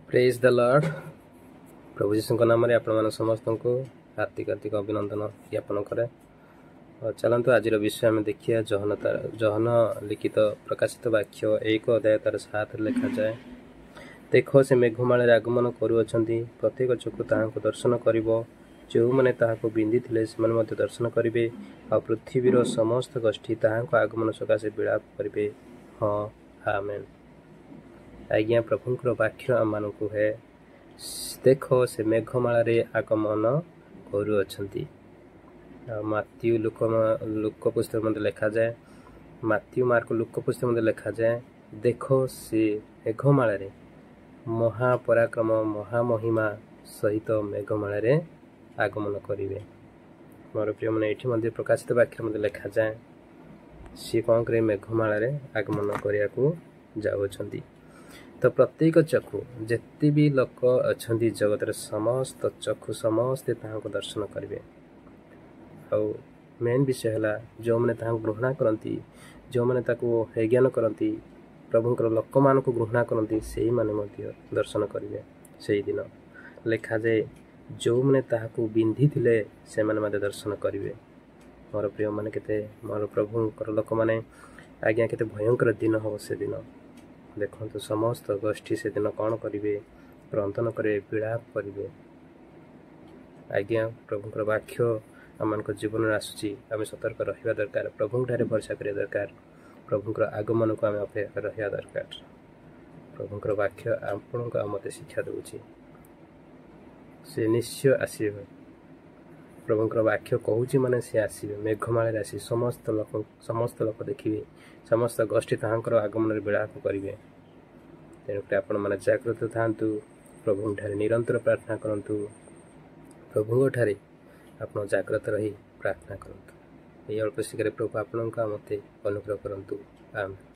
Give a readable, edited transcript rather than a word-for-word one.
Praise the lord. प्रभु यीशु नाम आपण समस्त को हार्दिक हार्दिक अभिनंदन ज्ञापन करे। चलतु आज विषय आम देखिए जहन लिखित प्रकाशित वाक्य 1 अध्याय तार 7 लिखा जाए, देख से मेघमाल आगमन करुअछंती, प्रत्येक चक्षु ताहाको दर्शन करिवो, जो मैंने ताहाको बिंदी थिले सेमाने मध्य दर्शन करिवे, आ पृथ्वीर समस्त गोष्ठी ताहाको आगमन सकाशे विलाप करिवे। हाँ आमेन। आज्ञा प्रभुंकर वाक्य आम मानू है, देख से मेघमाल आगमन करुअछंती। मात्यु लुक पुस्तक मध्य लिखा जाए, मात्यु मार्क लुक पुस्तक मध्य लिखा जाए, देख से मेघमाल महापराक्रम महामहिमा सहित मेघमाल आगमन करेंगे। मोर प्रिय मन ये प्रकाशित वाक्य मध्य लिखा जाए, सी कौन करे मेघमाल आगमन करने को जाऊँगी। तो प्रत्येक चक्षु जिते भी लोक अच्छा जगत समस्त चक्षु समस्ते ताहाको दर्शन करेंगे। आउ मेन विषय है, जो मैंने ग्रहण करती, जो मैंने हेज्ञान करती, प्रभुंकर लोक मान को ग्रहण करती, से मैंने दर्शन करेंगे। से दिन लिखा जाए, जो मैंने ताहाको बिंधी थिले से मैंने दर्शन करेंगे। मोर प्रिय मैंने के मोर प्रभुंकर लोक मैंने आज्ञा के भयंकर दिन हम से दिन देखो, तो समस्त गोष्ठी से दिन कौन करेंगे, क्रंदन करेंगे, विलाप करेंगे। आज्ञा प्रभुंकर वाक्य आम जीवन में आसूँ, आम सतर्क रहा दरकार, प्रभु भरोसा करिया दरकार, प्रभुंकर आगमन को आम अपेक्षा रहा दरकार। प्रभुंकर वाक्य आपण को मत शिक्षा दूची, से निश्चय आसवे। प्रभुंकर वाक्य कहूँ माने सी आसवे, मेघमाल आसी समस्त लोक देखिए, समस्त गोष्ठी ताहांकर आगमन विलाप करेंगे। तेणुक आपण मैंने जागृत था, प्रभु निरंतर प्रार्थना करूँ, प्रभु ठारे आप जागृत रही प्रार्थना करूँ। ये अल्प शीघ्र प्रभु आपण मत अनुग्रह करूँ। आमेन।